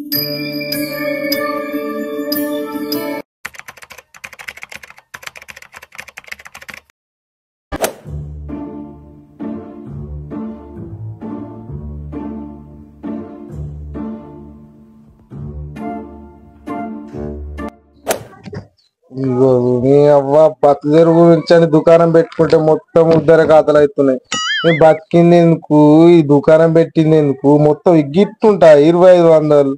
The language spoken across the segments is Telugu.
ఇగో నీ అవ్వ పచ్చదెరు గురించి అని దుకాణం పెట్టుకుంటే మొత్తం ఉద్దర ఖాతాలు అవుతున్నాయి. నేను బతికింది ఎందుకు, ఈ దుకాణం పెట్టింది ఎందుకు, మొత్తం గిట్టుంటా 2500,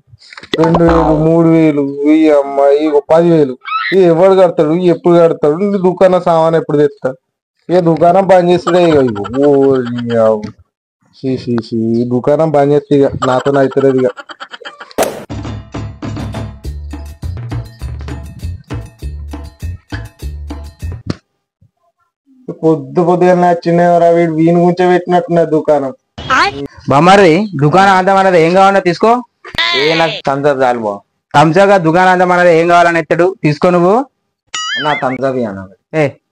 2000, 3000, ఈ అమ్మాయి 10,000. ఇది ఎవడు కడతాడు, ఎప్పుడు కడతాడు, దుకాణం సామాన్ ఎప్పుడు తెస్తా. ఇక దుకాణం బంద్ చేస్తుండే. ఈ దుకాణం బంద్ చేస్తే ఇక నాతో అవుతలేదు. ఇక పొద్దుగా నచ్చినవరా వీడు వీని గురించే పెట్టినట్టున్నా దుకాణం. బామ్మరి దుకాణం అంతం అన్నది ఏం కావాలన్నా తీసుకో. నాకు థమ్స్అప్ చాలు బా. థమ్స్అప్ దుకాణం అంతం అన్నది ఏం కావాలని ఎత్తాడు తీసుకో. నువ్వు నా థమ్స్అప్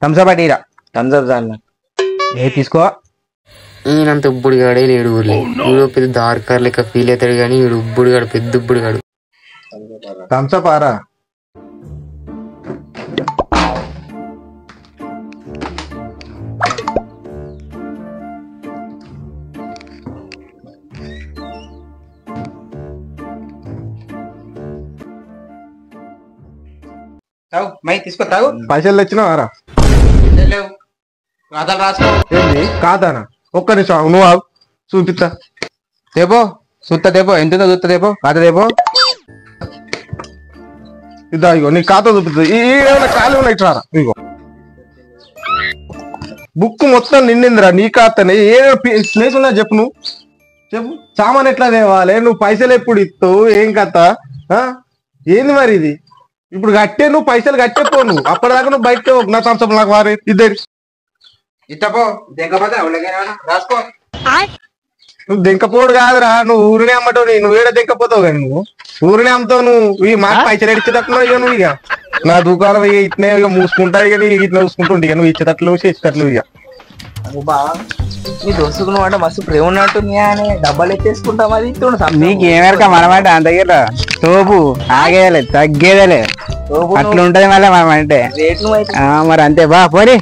థమ్స్అప్ అటీరా. థమ్స్అప్ చాలు తీసుకో. ఈయనంత ఉబ్బుడిగాడే లేడు ఊర్లే. వీడు పెద్ద దార్కార్ లెక్క ఫీల్ అవుతాడు కానీ వీడు ఉబ్బుడిగాడు, పెద్ద ఉబ్బుడిగాడు. థమ్స్అప్ ఆరా. తాగు మై తీసుకో తాగు. పైసలు తెచ్చినావారా? రాతలు రాసుకో. ఏంది కాదానా? ఒక్క నిమిషం నువ్వు ఆగు, చూపిస్తా. దేపో చూస్తా, దేపో ఎంతుందో చూస్తా, దేపో ఖాతా దేపో. ఇదా ఇగో నీ ఖాతా చూపిస్తా. ఏమైనా ఖాళీ ఉన్నాయి ఇట్లా. ఇగో బుక్ మొత్తం నిండిందిరా నీ ఖాతానే. ఏ ప్లేస్ ఉన్నా చెప్పు, నువ్వు చెప్పు. సామాన్ ఎట్లా తేవాలి, నువ్వు పైసలు ఎప్పుడు ఇస్తావు, ఏం కథ ఏంది మరి ఇది? ఇప్పుడు కట్టే, నువ్వు పైసలు కట్టేపో. నువ్వు అప్పటిదాకా నువ్వు బయటకే నా థమ్స్అప్ నాకు వారే ఇద్దరు ఇట్టపో. దెంకపోతే రాసుకో. నువ్వు దెంకపోడు కాదురా, నువ్వు ఊరినే అమ్మటో. నువ్వు ఏడ దెంకపోతావు కానీ నువ్వు ఊరినే అమ్ముతావు. నువ్వు ఈ మాట పైసలు ఎడిచేటట్లు ఇక నువ్వు ఇక నా దుకాణం ఇక ఇట్నే ఇక మూసుకుంటా. ఇక నీకు ఇట్లా చూసుకుంటుంటే ఇక నువ్వు ఇచ్చేటట్లు చేసేటట్లు ఇక. నీ దోస్తుకు నువ్వు అంటే మస్తు ప్రేమ ఉన్నట్టుంది అని డబ్బాలు ఎత్తేసుకుంటా. మరి నీకు ఏమేరక మనమంటే అంత దగ్గర తోపు ఆగేదలే తగ్గేదలే అట్లుంటది మళ్ళీ మనం అంటే. మరి అంతే బా పోనీ.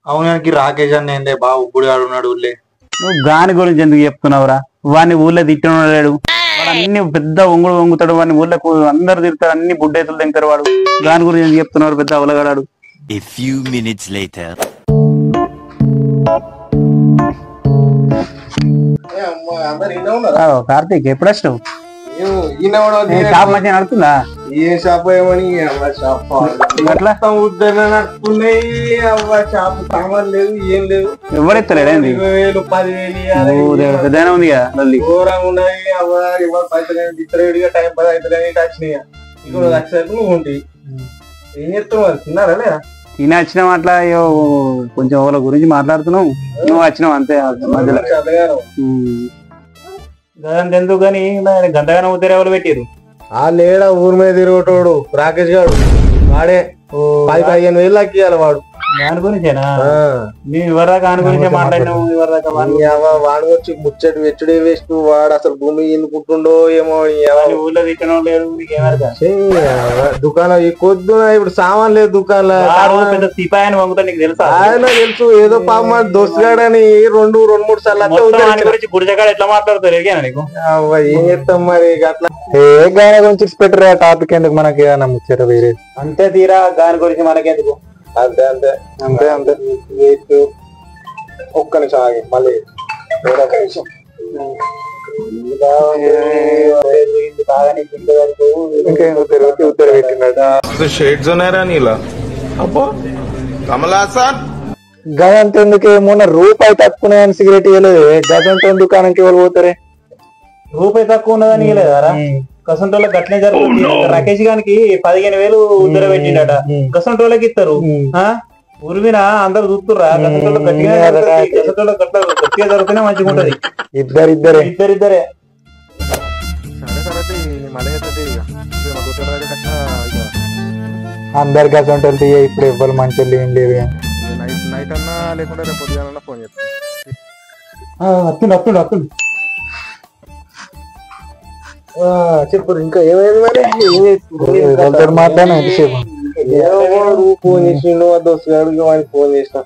అవునానికి రాకేష్ అన్న ఏందే బాగా ఉప్పుడు ఆడున్నాడు ఊళ్ళే. నువ్వు గాని గురించి ఎందుకు చెప్తున్నావురా? వాడిని ఊళ్ళో తిట్టలేడు. వాడు అన్ని పెద్ద ఒంగుడు వంగుతాడు. వాడిని ఊళ్ళో అందరు తిడతారు, అన్ని బుడ్డేతులు తింటారు. వాడు గాని గురించి ఎందుకు చెప్తున్నారు? పెద్ద అవలగాడు. కార్తీక్ ఎప్పుడు వచ్చినావు? షాప్ మంచిగా నడుతుందా? ఏ షాప్ ఏమని షాప్ అట్లా నడుపుకున్నాయి. షాప్ సామాన్ లేదు, ఏం లేదు. ఎవరెత్తలేడు? 20,000, 10,000 పెద్దనే ఉంది ఘోరంగా ఉన్నాయి. ఎవరు పైసలు ఇతరుడిగా టైం 10 అవుతుంది వచ్చినాయి. ఇప్పుడు వచ్చేసరికి నువ్వు ఉండి ఏం చెప్తున్నావు? తిన్నారా లేదా? తిని వచ్చినావు. అట్లా కొంచెం వాళ్ళ గురించి మాట్లాడుతున్నావు. నువ్వు వచ్చినావు అంతే మధ్యలో. ఎందుకు కానీ గంటగానే ఉద్దరు ఎవరు పెట్టారు? ఆ లేడా ఊరి మీద తిరగటోడు రాకేష్ గారు. వాడే 10,000-15,000 లెక్క ఇవ్వాలి వాడు. దాని గురించేనా? మేము ఎవరిదాకా దాని గురించే మాట్లాడినాము. వాడు వచ్చి ముచ్చటి వెచ్చుడే వేస్ట్. వాడు అసలు భూమి ఎందుకుంటుండో ఏమో. ఊళ్ళో తిట్టడం లేదు. దుకాణం ఈ కొద్దు ఇప్పుడు సామాన్ లేదు దుకాణంలో. సిపాయని వంగుతా నీకు తెలుసా? ఆయన తెలుసు. ఏదో పాప దోస్తుగాడని 2-3 సార్లు గుడిజగాడు ఎట్లా మాట్లాడతారు నీకు? ఏం చేస్తాం మరి అట్లా. ఏ గాని గురించి పెట్టరా టాపిక్ ఎందుకు మనకి ముచ్చారు వేరే. అంతే తీరా గాని గురించి మనకెందుకు? అంతే అంతే అంతే అంతే. ఒక్క నిమిషం ఆగి మళ్ళీ ఒక్క నిమిషం. షేడ్స్ ఉన్నారా నీలా? అబ్బో కమలాసన్ గదంత ఎందుకు? మొన్న రూపాయి తక్కువ సిగరెట్ ఇవ్వలేదు. గదంత దుకాణంకి ఎవరు పోతారే? రూపాయి తక్కువ ఉన్నదని ఇవ్వలేదారా? కసంటోళ్ళ గట్లే జరుగుతుంది. రాకేష్ గారికి 15,000 ఉద్దర పెట్టిండట. కసంటోళ్ళకి ఇస్తారు. ఉరిమిన అందరు చూస్తుర్రా? కసంటోళ్ళు గట్టిగా గసంటోళ్ళ గట్టిగా జరిగితేనే మంచిగా ఉంటది. ఇద్దరిద్దరే. అందరికి అసలు ఇప్పుడు ఎవ్వరు మంచి ఏం లేదు నైట్ అన్నా లేకుంటే రేపు పొద్దుగాలన్నా ఫోన్ చేస్తాను. అత్తుండు చెప్పు ఇంకా ఏమైంది మరి మాట్లాడినా ఎంతసేపు ఫోన్ చేసిండు దోస్తు గారికి వాడికి ఫోన్ చేసిన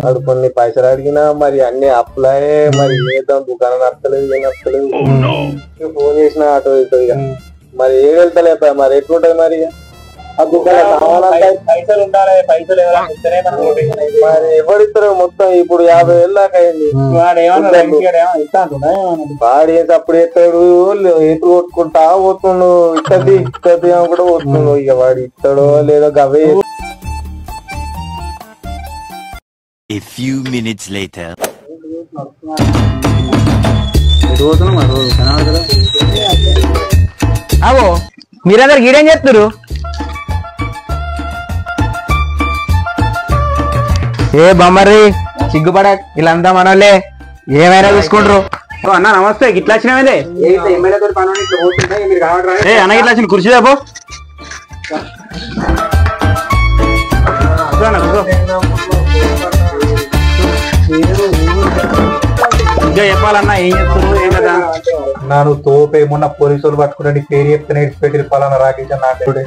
వాడు కొన్ని పైసలు అడిగినా మరి అన్ని అప్లాయే మరి ఏద్దాం దుకాణం నచ్చలేదు ఏం నచ్చలేదు ఫోన్ చేసిన ఆటో అవుతుంది ఇక మరి ఏం వెళ్తలేపా మరి ఎట్లుంటది మరి ఆ దుకాణం పైసలు ఉండాలి పైసలు మరి ఎవరిస్తారు మొత్తం ఇప్పుడు 50,000 దాకా అయింది వాడు ఏంటి అప్పుడు ఎత్తాడు ఎత్తులు కొట్టుకుంటా పోతుండు ఇత్తది కూడా పోతుండు ఇక వాడు ఇస్తాడో లేదో గవే. A few minutes later. అవో మీరందరు గీడేం చేస్తారు? ఏ బొమ్మర్రి సిగ్గుపడ వీళ్ళంతా మనోళ్ళే ఏమైనా చూసుకుంటారు. అన్న నమస్తే ఇట్లా వచ్చినామేదే అన్న ఇట్లా వచ్చిన కుర్చీ దాపో ఇంకా చెప్పాలన్నా ఏం చెప్తున్నారు ఏం కదా నన్ను తోపే మొన్న పోలీసులు పట్టుకుంటే పేరు చెప్తే పెట్టి పలానా రాకేష్ నాటుడే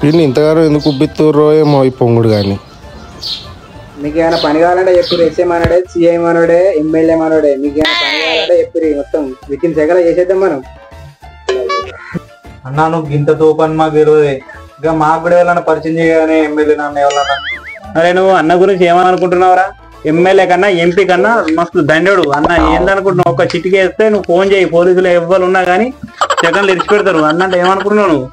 వీళ్ళు ఇంతగానో ఎందుకు ఉబ్బిత్తుర్రో ఏమో ఈ పొంగుడు కానీ. మీకు ఏమైనా పని కావాలంటే చెప్పారు. ఎస్ఏ మనోడే, సిఐ మనోడే, ఎమ్మెల్యే మనోడే. మీకు ఏమైనా పని కావాలంటే చెప్పారు. మొత్తం వితిన్ సెగల చేసేద్దాం మనం. అన్నా నువ్వు గింత తోపని మాకు తెలియదు. ఇంకా మాకు కూడా ఎవరన్నా పరిచయం చేయగానే ఎమ్మెల్యే నన్ను ఎవరన్నా. అరే నువ్వు అన్న గురించి ఏమని అనుకుంటున్నావురా? ఎమ్మెల్యే కన్నా ఎంపీ కన్నా మస్తు దండోడు అన్న. ఏందనుకుంటున్నావు? ఒక చిటికి వేస్తే నువ్వు ఫోన్ చేయి, పోలీసులు ఎవ్వరు ఉన్నా కానీ సెకండ్లు ఇరిచి పెడతారు. అన్నంటే ఏమనుకుంటున్నావు నువ్వు?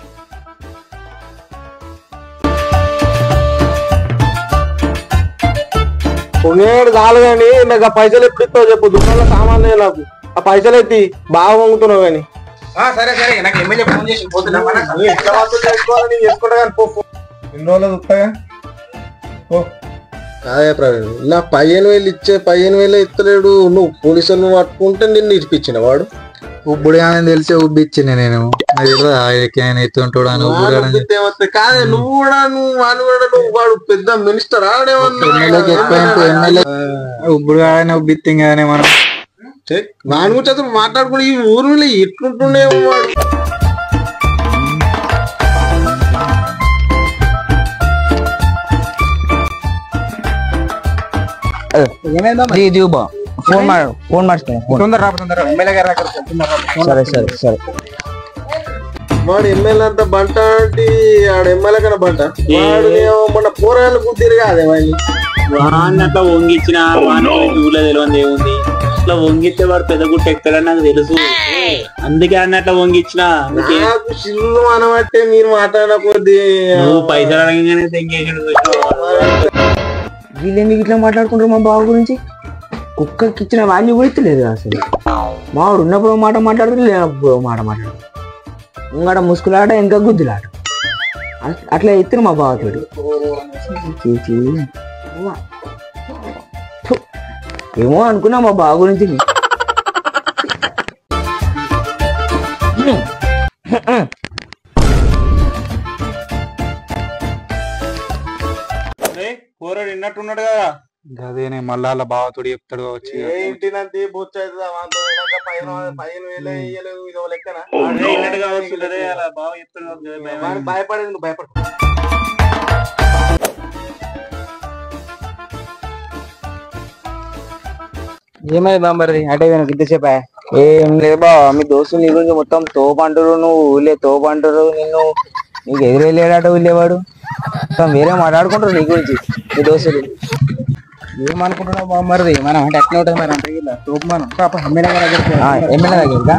పొంగేడు చాలు కానీ నాకు ఆ పైసలు ఎప్పుడు ఇస్తావు చెప్పు. దుకాణంలో సామాన్లు నాకు ఆ పైసలు ఎత్తి బాగా పొంగుతున్నావు కానీ. సరే సరే నాకు ఎమ్మెల్యే ఫోన్ చేసి ఎట్లా చేసుకోవాలి నేను చేసుకుంటా కానీ పో. ఎన్ని రోజులు చూస్తాగా కాదే ప్రవీణ్ ఇలా 15,000 ఇచ్చే 15,000 ఇస్తలేడు. నువ్వు పోలీసులు పట్టుకుంటే నిన్ను ఇరిపించిన వాడు ఉబ్బుడు కానీ తెలిసే ఉబ్బిచ్చిన నేను ఎత్తుంటాడు కాదే నువ్వు కూడా నువ్వు వాడు పెద్ద మినిస్టర్ ఉబ్బుడు కానీ ఉబ్బిత్తాం కానీ మనం వాని గురించి అసలు మాట్లాడుకుని ఈ ఊరు మీద ఎట్లుంటుండేమో వాడు. ఫోన్ సరే సరే సరే. వాడు ఎమ్మెల్యే అంతా బంట అంటే ఆడ ఎమ్మెల్యే కన్నా బంట వాడు మొన్న పోరాళ్ళకు తిరగాదే వాడిని అట్లా వంగిచ్చిన ఊళ్ళో తెలియదు ఏముంది. అట్లా వంగిస్తే వాడు పెద్ద గుట్ట ఎక్కడని నాకు తెలుసు. అందుకే అన్న అట్లా వంగిచ్చిన సిల్లు అనబట్టే మీరు మాట్లాడకపోతే నువ్వు పైసలు అడగగానే వీళ్ళెందుకు ఇట్లా మాట్లాడుకుంటారు మా బావ గురించి? కుక్కకి ఇచ్చిన వాల్యూ కూడా ఇస్తలేదు అసలు. మావాడు ఉన్నప్పుడు మాట మాట్లాడుతుంది, లేనప్పుడు మాట మాట్లాడు. ఇంకడ ముసుగులాట ఇంకా గుద్దులాట అట్లా ఎత్తురు మా బావతోడు. ఏమో అనుకున్నా మా బావ గురించి. పోరాడు విన్నట్టున్నాడు కదా. అదేనే మళ్ళా అలా బావతోడు చెప్తాడు వచ్చి ఇంటినంతే బొచ్చు అవుతుంది 15,000 ఇదో లెక్కన భయపడేది నువ్వు భయపడు. ఏమైంది బాంబర్ది అంటే ఇంతసేపా? ఏం లేదు బావ, మీ దోస్తులు నీ గురించి మొత్తం తోపంటారు. నువ్వు ఊళ్ళే తోపంటారు. నీకు ఎదురెళ్ళాడట ఊళ్ళేవాడు. మొత్తం వేరే మాట్లాడుకుంటారు నీ గురించి మీ దోస్తులు. ఏమనుకుంటున్నావు బాంబర్ది? మనం అంటే ఎట్లా ఉంటుంది మరి అంటే తోపు మనం ఎమ్మెల్యే దగ్గర